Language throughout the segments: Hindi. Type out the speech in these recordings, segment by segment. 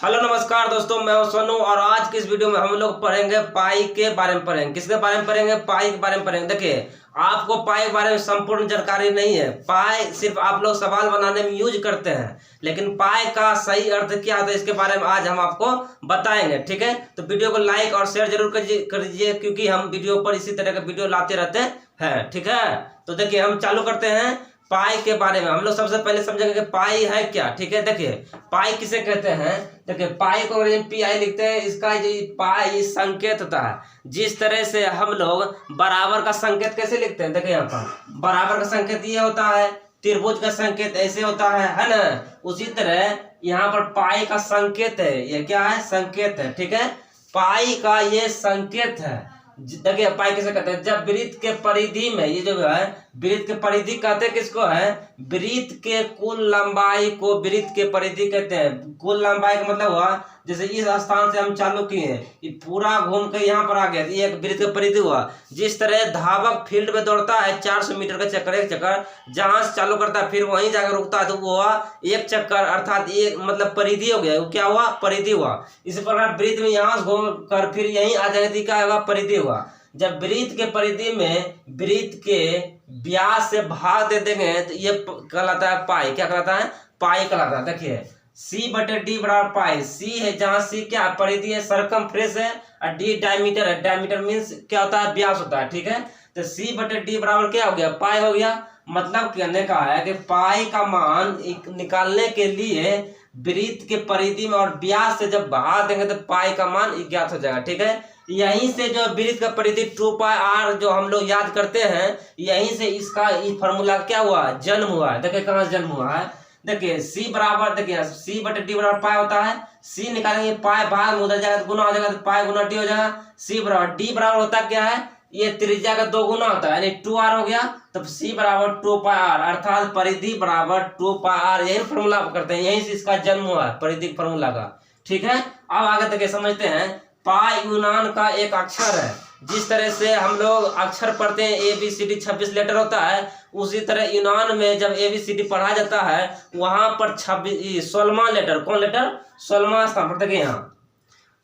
हेलो नमस्कार दोस्तों, मैं हूं सोनू और आज की इस वीडियो में हम लोग पढ़ेंगे पाई के बारे में पढ़ेंगे। किसके बारे में पढ़ेंगे? पाई के बारे में पढ़ेंगे। देखिए, आपको पाई के बारे में संपूर्ण जानकारी नहीं है। पाई सिर्फ आप लोग सवाल बनाने में यूज करते हैं, लेकिन पाई का सही अर्थ क्या होता है इसके बारे में आज हम आपको बताएंगे। ठीक है, तो वीडियो को लाइक और शेयर जरूर कर दीजिए क्योंकि हम वीडियो पर इसी तरह का वीडियो लाते रहते हैं। ठीक है, तो देखिए हम चालू करते हैं पाई के बारे में। हम लोग सबसे पहले समझेंगे कि पाई है क्या। ठीक है, देखिए पाई किसे कहते हैं। देखिए पाई को अंग्रेजी में पी लिखते हैं। इसका जो पाई संकेत होता है, जिस तरह से हम लोग बराबर का संकेत कैसे लिखते हैं। देखिए यहाँ पर बराबर का संकेत ये होता है, त्रिभुज का संकेत ऐसे होता है ना। उसी तरह यहाँ पर पाई का संकेत है, ये क्या है? संकेत है। ठीक है, पाई का ये संकेत है। देखिए पाई किसे कहते हैं? जब वृत्त के परिधि में, ये जो है वृत्त के परिधि कहते हैं किसको है? वृत्त के कुल लंबाई को वृत्त के परिधि कहते हैं। कुल लंबाई का मतलब हुआ जैसे इस स्थान से हम चालू किए, ये पूरा घूम के यहाँ पर आ गया, ये एक वृत्त का परिधि हुआ। जिस तरह धावक फील्ड में दौड़ता है 400 मीटर का चक्कर, एक चक्कर जहां से चालू करता है फिर वहीं जाकर रुकता है, तो वो हुआ एक चक्कर, अर्थात एक मतलब परिधि हो गया। वो क्या हुआ? परिधि हुआ। इसी प्रकार वृत्त में यहाँ से घूम कर फिर यहीं आ जाएगी, क्या होगा? परिधि हुआ। जब वृत्त के परिधि में वृत्त के व्यास से भाग दे देंगे तो ये कहलाता है पाई। क्या कहलाता है? पाई कहलाता है। देखिए C/D बराबर पाई। सी है जहां सी क्या परिधि है, सरकमफ्रेंस है, और डी डायमीटर है। डायमीटर मीन्स क्या होता है? व्यास होता है। ठीक है, तो C/D बराबर क्या हो गया? पाई हो गया। मतलब कहने का है कि पाई का मान निकालने के लिए वृत्त के परिधि में और व्यास से जब भाग देंगे तो पाई का मान ज्ञात हो जाएगा। ठीक है, यहीं से जो वृत्त का परिधि 2πr जो हम लोग याद करते हैं, यहीं से इसका फॉर्मूला क्या हुआ? जन्म हुआ है। देखिए कहाँ जन्म हुआ है। देखिए C बराबर, देखिए C/D बराबर पाई होता है। C निकालेंगे, पाई भाग में उधर जाएगा तो गुना हो जाएगा, तो पाई गुना D हो जाएगा। C बराबर D बराबर होता क्या है? ये त्रिज्या का 2 गुना होता है, यानी 2r हो गया। तो C बराबर 2πr, अर्थात परिधि बराबर 2πr। यही फॉर्मूला करते हैं, यहीं से इसका जन्म हुआ है परिधि फॉर्मूला का। ठीक है, अब आगे तक समझते हैं। पाई यूनान का एक अक्षर है। जिस तरह से हम लोग अक्षर पढ़ते हैं ABCD 26 लेटर होता है, उसी तरह यूनान में जब ABCD पढ़ा जाता है वहां पर 16वां लेटर, कौन लेटर? 16वां स्थान पर। देखिए यहाँ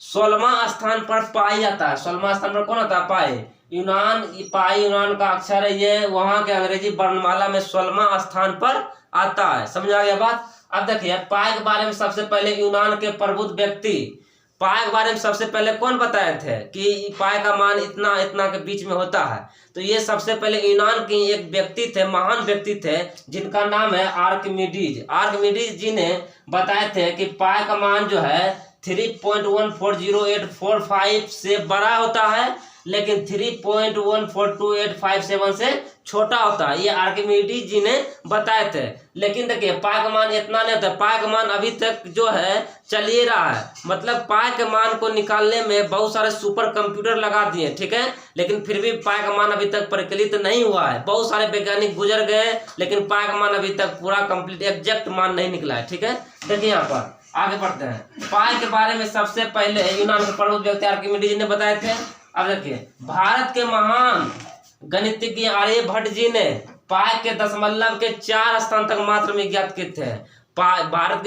16वां स्थान पर पाई आता है। 16वां स्थान पर कौन आता है? पाई। यूनान, पाई यूनान का अक्षर है, ये वहां के अंग्रेजी वर्णमाला में 16वां स्थान पर आता है। समझ आ गया बात? अब देखिए पाई के बारे में सबसे पहले यूनान के प्रबुद्ध व्यक्ति पाई के बारे में सबसे पहले कौन बताए थे कि पाई का मान इतना इतना के बीच में होता है? तो ये सबसे पहले यूनान के एक व्यक्ति थे, महान व्यक्ति थे, जिनका नाम है आर्किमिडीज। आर्किमिडीज जी ने बताए थे कि पाई का मान जो है 3.140845 से बड़ा होता है, लेकिन 3.142857 से छोटा होता है। ये आर्किमिडीज जी ने बताए थे। लेकिन देखिए पाई का मान इतना नहीं होता। पाई का मान अभी तक जो है चल ही रहा है। मतलब पाई के मान को निकालने में बहुत सारे सुपर कंप्यूटर लगा दिए। ठीक है, लेकिन फिर भी पाई का मान अभी तक परिकलित नहीं हुआ है। बहुत सारे वैज्ञानिक गुजर गए, लेकिन पाई का मान अभी तक पूरा कंप्लीट एग्जैक्ट मान नहीं निकला है। ठीक है, देखिए यहाँ पर आगे बढ़ते हैं। पाई के बारे में सबसे पहले यूनान के प्रबुद्ध व्यक्ति आर्किमिडीज ने बताए थे। अब देखिए भारत के महान गणितज्ञ आर्यभट्ट जी ने पाई के दशमलव के 4 स्थान तक मात्र में ज्ञात किए थे। भारत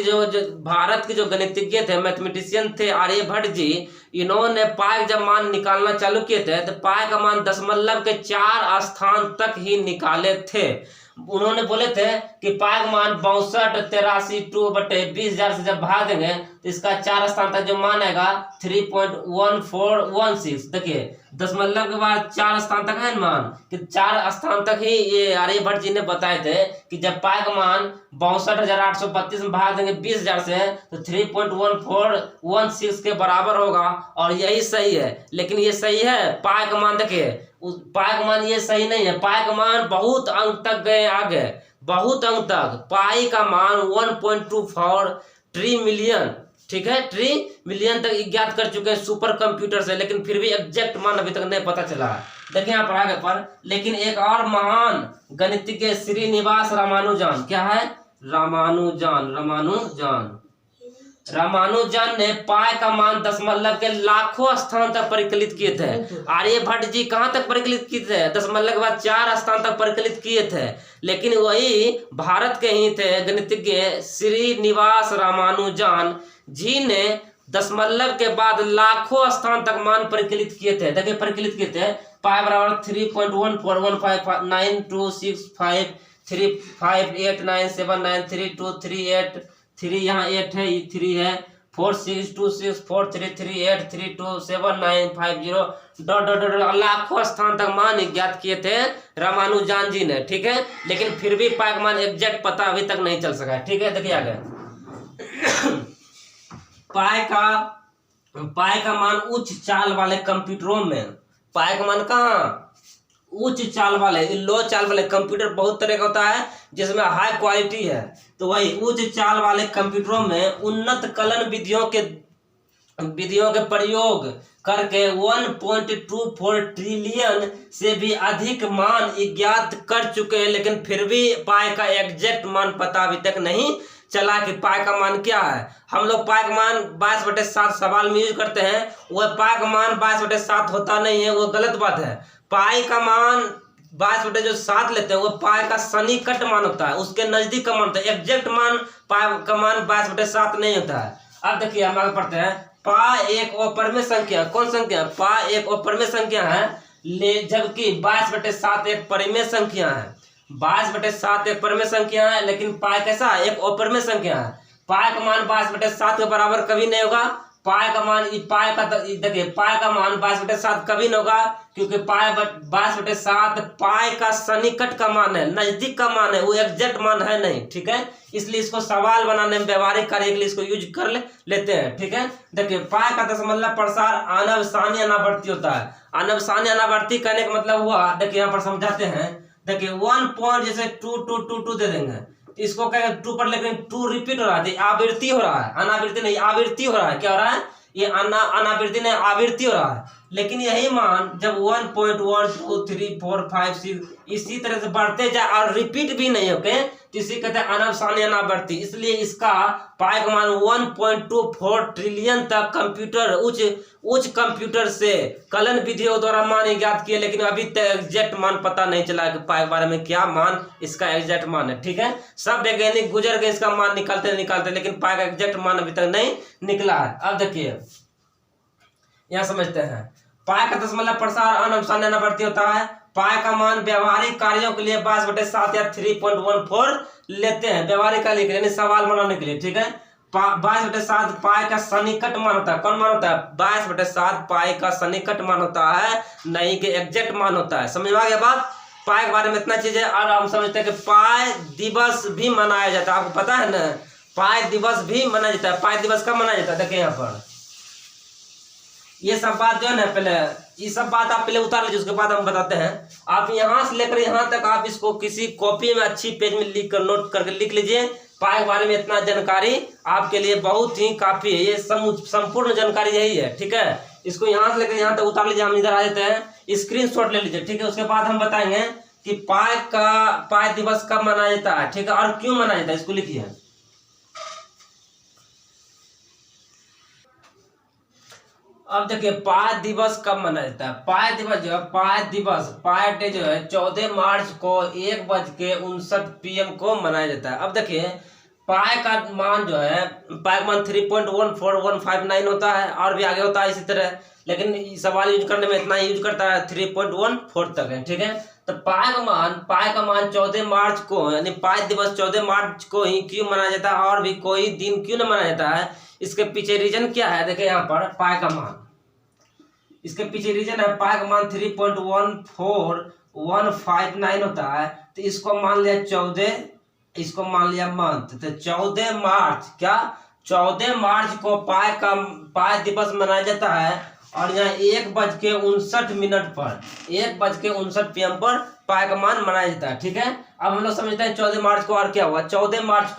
के जो गणितज्ञ थे, मैथमेटिशियन थे आर्यभट्ट जी, इन्होंने पाई जब मान निकालना चालू किए थे तो पाई का मान दशमलव के 4 स्थान तक ही निकाले थे। उन्होंने बोले थे कि पाई का मान 6283/20,000 से जब भाग देंगे तो इसका 4 स्थान तक जो मान आएगा 3.1416। देखिए दशमलव के बाद 4 स्थान तक है मान, कि 4 स्थान तक ही ये आर्यभट्ट जी ने बताए थे कि जब पाई का मान 62,832 में भाग देंगे 20,000 से तो 3.1416 के बराबर होगा। और यही सही है। लेकिन ये सही है? पाई का मान देखिए पाई का मान ये सही नहीं है। पाई का मान बहुत अंक तक गए, आगे बहुत अंक तक। पाई का मान 1.24 ट्रिलियन, ठीक है, ट्रिलियन तक ज्ञात कर चुके हैं सुपर कंप्यूटर से, लेकिन फिर भी एग्जैक्ट मान अभी तक नहीं पता चला है। देखिए यहाँ पर आगे पर। लेकिन एक और महान गणितज्ञ श्रीनिवास रामानुजन, क्या है? रामानुजन रामानुजन ने पाई का मान दशमलव के लाखों स्थान तक परिकलित किए थे। आर्यभट्ट जी कहाँ तक परिकलित किए थे? दशमलव के बाद 4 स्थान तक परिकलित किए थे। लेकिन वही भारत के ही थे गणितज्ञ श्रीनिवास रामानुजन जी ने दशमलव के बाद लाखों स्थान तक मान परिकलित किए थे। देखिए परिकलित किए थे। पाई बराबर 3.1415932538979323 यहाँ 8 है, 3 है, 46264338327950 लाखों स्थान तक मान ज्ञात किए थे रामानुजन जी ने। ठीक है, लेकिन फिर भी पाई का मान एग्जैक्ट पता अभी तक नहीं चल सका है। ठीक है, देखिए आगे पाई का मान उच्च चाल वाले कंप्यूटरों में, पाई का मान कहाँ? उच्च चाल वाले, लो चाल वाले कंप्यूटर बहुत तरह का होता है जिसमें हाई क्वालिटी है, तो वही उच्च चाल वाले कंप्यूटरों में उन्नत कलन विधियों के प्रयोग करके 1.24 ट्रिलियन से भी अधिक मान ज्ञात कर चुके हैं। लेकिन फिर भी पाई का एग्जैक्ट मान पता अभी तक नहीं चला कि पाई का मान क्या है। हम लोग पाई का मान 22/7 सवाल में यूज करते हैं, वह पाई का मान 22/7 होता नहीं है, वो गलत बात है। पाई का मान 22/7 लेते हैं, वो पाई का सन्निकट मान होता है, उसके नजदीक का मान होता है। एग्जैक्ट मान पाई का मान 22/7 नहीं होता है। अब देखिए हम आगे पढ़ते हैं। पाई एक अपरिमेय संख्या, कौन संख्या? पाई एक अपरिमेय संख्या है, जबकि 22/7 एक परिमेय संख्या है। 22/7 एक परिमेय संख्या है, लेकिन पाई कैसा? एक अपरिमेय संख्या है। पाई का मान 22/7 के बराबर कभी नहीं होगा। पाई का मान देखिए पाई का मान 22/7 कभी नहीं होगा, क्योंकि पाई 22/7 पाई का सन्निकट का मान है, नजदीक का मान है, वो एग्जैक्ट मान है नहीं। ठीक है, इसलिए इसको सवाल बनाने में, व्यवहारिक कार्य के लिए इसको यूज कर लेते हैं। ठीक है, देखिए पाई का दशमलव प्रसार अनवसानी अनावर्ती होता है। अनवसानी अनावर्ती कहने का मतलब हुआ, देखिए यहाँ पर समझाते हैं। देखिए 1.2222 दे देंगे, इसको कहेंगे 2 पर, लेकिन 2 रिपीट हो रहा है, आवृत्ति हो रहा है, अनावृत्ति नहीं, आवृत्ति हो रहा है। क्या हो रहा है? ये अनावृत्ति नहीं, आवृत्ति हो रहा है। लेकिन यही मान जब 1.12345 इसी तरह से बढ़ते जाए और रिपीट भी नहीं होते, तो इसी कहते हैं अनवसानी अनावर्ती। इसलिए इसका पाई का मान 1.24 ट्रिलियन तक कंप्यूटर उच्च कंप्यूटर से कलन विधियों द्वारा मान ज्ञात किए, लेकिन अभी तक एग्जैक्ट मान पता नहीं चला कि पाई के बारे में क्या मान इसका एग्जैक्ट मान है। ठीक है, सब वैज्ञानिक गुजर गए इसका मान निकालते, लेकिन पाई का एग्जैक्ट मान अभी तक नहीं निकला है। अब देखिए यहाँ समझते हैं। पाई का दशमलव प्रसार अनवसानी अनावर्ती होता है। पाई का मान व्यवहारिक कार्यों के लिए 22/7 या 3.14 लेते हैं, व्यवहारिक कार्य के लिए, सवाल बनाने के लिए। ठीक है, 22/7 पाई का सन्निकट मान होता है। कौन मान होता है? 22/7 पाई का सन्निकट मान होता है, नहीं कि एग्जैक्ट मान होता है। समझ में आ गया बात? पाई के बारे में इतना चीज है। और हम समझते हैं कि पाई दिवस भी मनाया जाता है, आपको पता है ना? पाई दिवस भी मनाया जाता है। पाई दिवस कब मनाया जाता है? देखिए यहाँ पर ये सब बात जो है ना, पहले ये सब बात आप पहले उतार लीजिए, उसके बाद हम बताते हैं। आप यहाँ से लेकर यहाँ तक आप इसको किसी कॉपी में अच्छी पेज में लिख कर नोट करके लिख लीजिए। पाई के बारे में इतना जानकारी आपके लिए बहुत ही काफी है, ये संपूर्ण जानकारी यही है। ठीक है, इसको यहाँ से लेकर यहाँ तक उतार लीजिए। हम इधर आ जाते हैं, स्क्रीनशॉट ले लीजिए। ठीक है, उसके बाद हम बताएंगे कि पाई दिवस कब मनाया जाता है। ठीक है, और क्यों मनाया जाता है, इसको लिखिए। अब देखिए पाई दिवस कब मनाया जाता है। पाई दिवस जो है, पाई डे जो है 14 मार्च को 1:59 PM को मनाया जाता है। अब देखिए पाई का मान जो है, पाई का मान 3.14159 होता है, और भी आगे होता है इसी तरह, लेकिन सवाल यूज करने में इतना यूज करता है 3.14 तक है। ठीक है, तो पाई का मान 14 मार्च को, यानी पाई दिवस 14 मार्च को ही क्यों मनाया जाता है, और भी कोई दिन क्यों न मनाया जाता है, इसके पीछे रीजन क्या है? देखिए यहाँ पर पाई का मान, इसके पीछे रीजन है पाई का मान 3.14159 होता है। तो इसको मान लिया 14, इसको मान लिया मंथ, तो 14 मार्च, क्या 14 मार्च को पाई दिवस मनाया जाता है। और यहाँ 1:59 पर 1:59 PM पर पाई का मान मनाया जाता है। ठीक है, अब हम लोग समझते हैं 14 मार्च को और क्या हुआ। 14 मार्च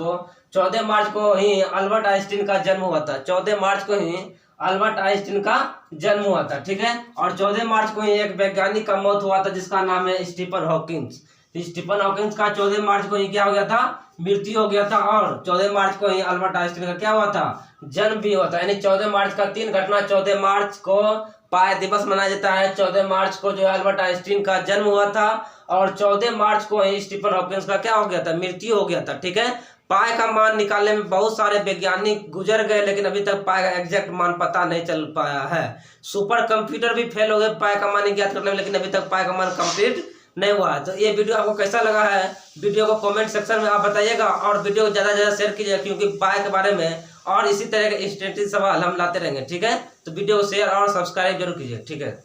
को ही अल्बर्ट आइंस्टीन का जन्म हुआ था। 14 मार्च को ही अल्बर्ट आइंस्टीन का जन्म हुआ था। ठीक है, और 14 मार्च को ही एक वैज्ञानिक का मौत हुआ था जिसका नाम है स्टीफन हॉकिंस। तो स्टीफन हॉकिंस का 14 मार्च को ही क्या हो गया था, मृत्यु हो गया था, और 14 मार्च को ही अल्बर्ट आइंस्टीन का क्या हुआ था, जन्म भी हुआ था। यानी 14 मार्च का 3 घटना, 14 मार्च को पाई दिवस मनाया जाता है, 14 मार्च को जो है अल्बर्ट आइंस्टीन का जन्म हुआ था, और 14 मार्च को ही स्टीफन हॉकिंस का क्या हो गया था, मृत्यु हो गया था। ठीक है, पाई का मान निकालने में बहुत सारे वैज्ञानिक गुजर गए, लेकिन अभी तक पाई का एग्जैक्ट मान पता नहीं चल पाया है। सुपर कंप्यूटर भी फेल हो गए पाई का मान ज्ञात करने में, लेकिन अभी तक पाई का मान कंप्लीट नहीं हुआ। तो ये वीडियो आपको कैसा लगा है, वीडियो को कमेंट सेक्शन में आप बताइएगा, और वीडियो को ज़्यादा से ज़्यादा शेयर कीजिएगा, क्योंकि पाई के बारे में और इसी तरह के इंस्टेंटिव सवाल हम लाते रहेंगे। ठीक है, तो वीडियो को शेयर और सब्सक्राइब जरूर कीजिए। ठीक है।